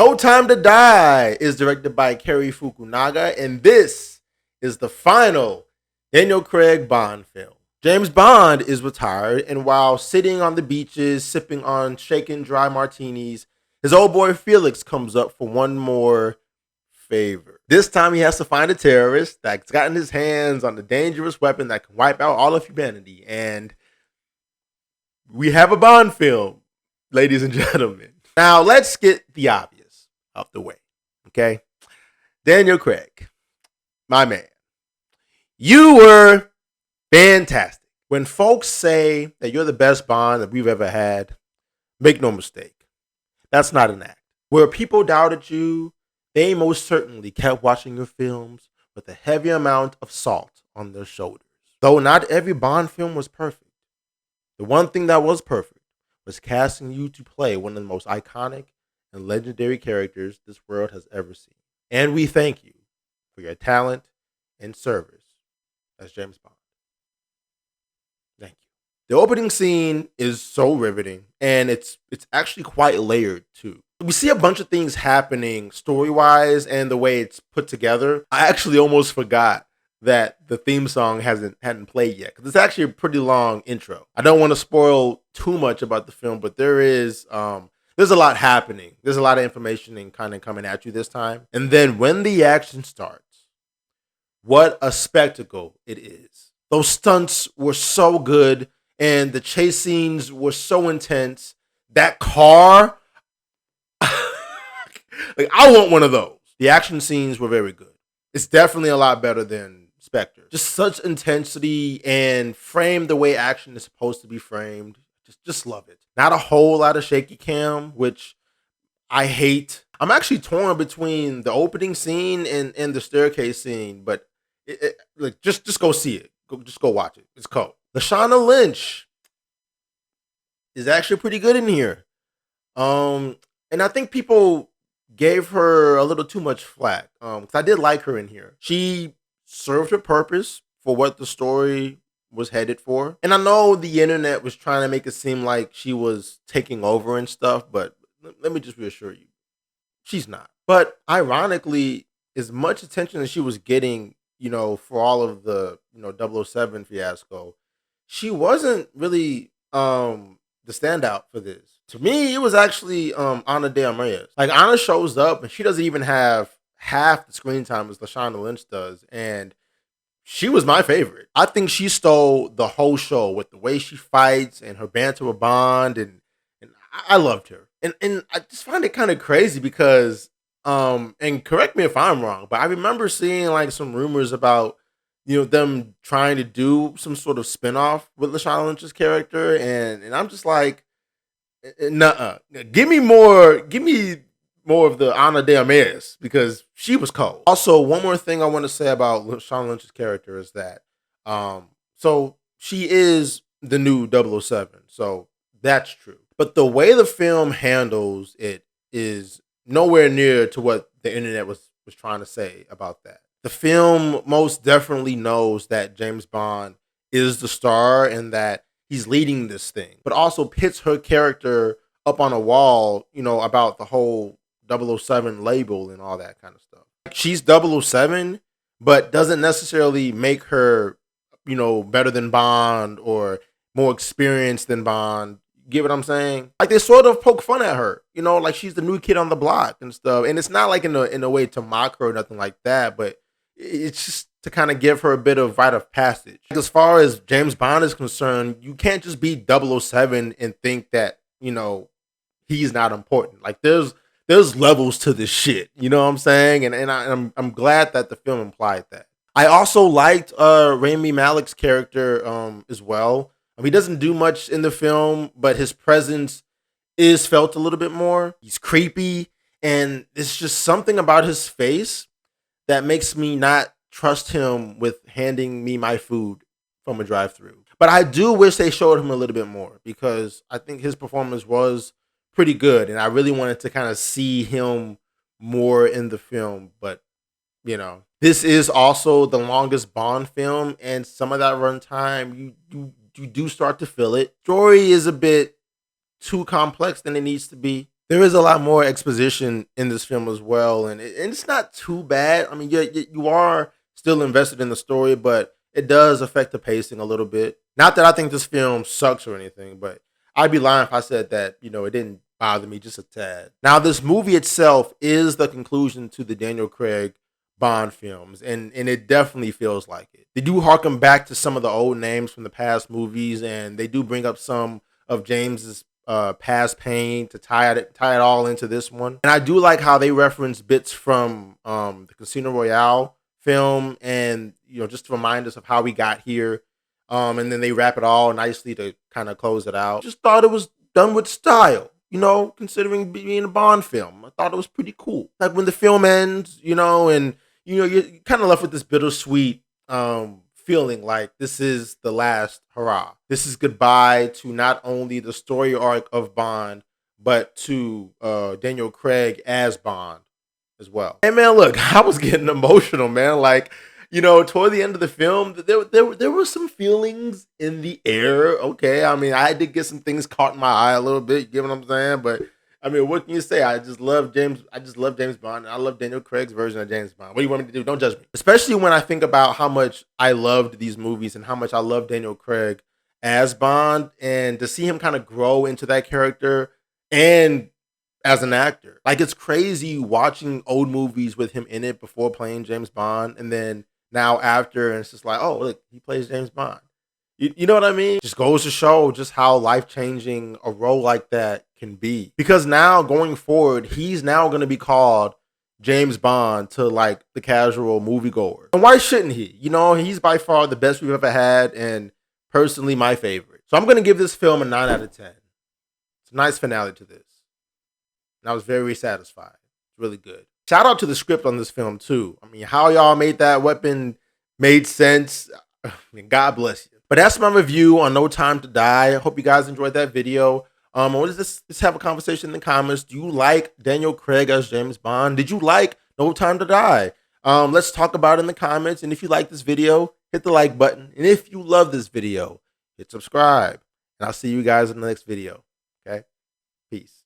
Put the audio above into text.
No Time to Die is directed by Cary Fukunaga, and this is the final Daniel Craig Bond film. James Bond is retired, and while sitting on the beaches sipping on shaken dry martinis, his old boy Felix comes up for one more favor. This time he has to find a terrorist that's gotten his hands on a dangerous weapon that can wipe out all of humanity. And we have a Bond film, ladies and gentlemen. Now let's get the obvious out the way. Okay? Daniel Craig, my man. You were fantastic. When folks say that you're the best Bond that we've ever had, make no mistake. That's not an act. Where people doubted you, they most certainly kept watching your films with a heavy amount of salt on their shoulders. Though not every Bond film was perfect, the one thing that was perfect was casting you to play one of the most iconic and legendary characters this world has ever seen. And we thank you for your talent and service as James Bond. Thank you. The opening scene is so riveting, and it's actually quite layered too. We see a bunch of things happening story-wise and the way it's put together. I actually almost forgot that the theme song hadn't played yet, because it's actually a pretty long intro. I don't want to spoil too much about the film, but there's a lot happening. There's a lot of information and kind of coming at you this time. And then when the action starts, what a spectacle it is. Those stunts were so good, and the chase scenes were so intense. That car, like, I want one of those. The action scenes were very good. It's definitely a lot better than Spectre. Just such intensity and framed the way action is supposed to be framed. Just love it. Not a whole lot of shaky cam, which I hate. I'm actually torn between the opening scene and the staircase scene, but like just go see it. Just go watch it. It's cool. Lashana Lynch is actually pretty good in here. And I think people gave her a little too much flack. Because I did like her in here. She served her purpose for what the story was headed for. And I know the internet was trying to make it seem like she was taking over and stuff, but let me just reassure you, she's not. But ironically, as much attention as she was getting, for all of the, 007 fiasco, she wasn't really the standout for this. To me, it was actually Ana de Armas. Like, Ana shows up and she doesn't even have half the screen time as Lashana Lynch does, and she was my favorite. I think she stole the whole show with the way she fights and her banter with Bond, and I loved her. And I just find it kind of crazy because and correct me if I'm wrong, but I remember seeing like some rumors about them trying to do some sort of spinoff with Lashana Lynch's character, and I'm just like, nuh-uh. Give me more of the Ana de Armas, because she was cold. Also, one more thing I want to say about Lashana Lynch's character is that so she is the new 007, so that's true. But the way the film handles it is nowhere near to what the internet was trying to say about that. The film most definitely knows that James Bond is the star and that he's leading this thing, but also pits her character up on a wall, about the whole 007 label and all that kind of stuff. She's 007, but doesn't necessarily make her, better than Bond or more experienced than Bond. Get what I'm saying? Like, they sort of poke fun at her, like she's the new kid on the block and stuff. And it's not like in a way to mock her or nothing like that, but it's just to kind of give her a bit of rite of passage. As far as James Bond is concerned, you can't just be 007 and think that, he's not important. Like, there's levels to this shit. You know what I'm saying? And I'm glad that the film implied that. I also liked Rami Malek's character as well. He doesn't do much in the film, but his presence is felt a little bit more. He's creepy, and it's just something about his face that makes me not trust him with handing me my food from a drive-thru. But I do wish they showed him a little bit more, because I think his performance was pretty good, and I really wanted to kind of see him more in the film. But this is also the longest Bond film, and some of that runtime you do start to feel it. Story is a bit too complex than it needs to be. There is a lot more exposition in this film as well, and it's not too bad. I mean, you are still invested in the story, but it does affect the pacing a little bit. Not that I think this film sucks or anything, but I'd be lying if I said that, it didn't bother me just a tad. Now, this movie itself is the conclusion to the Daniel Craig Bond films, and it definitely feels like it. They do harken back to some of the old names from the past movies, and they do bring up some of James's past pain to tie it all into this one. And I do like how they reference bits from the Casino Royale film, and just to remind us of how we got here. And then they wrap it all nicely to kind of close it out. Just thought it was done with style, considering being a Bond film. I thought it was pretty cool. Like when the film ends, and you're kind of left with this bittersweet feeling like this is the last hurrah. This is goodbye to not only the story arc of Bond, but to Daniel Craig as Bond as well. And man, look, I was getting emotional, man. Like, toward the end of the film, there were some feelings in the air. Okay, I mean, I did get some things caught in my eye a little bit. You get what I'm saying? But I mean, what can you say? I just love James Bond. And I love Daniel Craig's version of James Bond. What do you want me to do? Don't judge me. Especially when I think about how much I loved these movies and how much I love Daniel Craig as Bond, and to see him kind of grow into that character and as an actor. Like, it's crazy watching old movies with him in it before playing James Bond, and then now after, and it's just like, oh, look, he plays James Bond. You know what I mean? Just goes to show just how life-changing a role like that can be. Because now, going forward, he's now going to be called James Bond to, like, the casual moviegoer. And why shouldn't he? He's by far the best we've ever had, and personally my favorite. So I'm going to give this film a 9 out of 10. It's a nice finale to this. And I was very satisfied. It's really good. Shout out to the script on this film, too. I mean, how y'all made that weapon made sense. I mean, God bless you. But that's my review on No Time to Die. I hope you guys enjoyed that video. What is this? Let's have a conversation in the comments. Do you like Daniel Craig as James Bond? Did you like No Time to Die? Let's talk about it in the comments. And if you like this video, hit the like button. And if you love this video, hit subscribe. And I'll see you guys in the next video. Okay? Peace.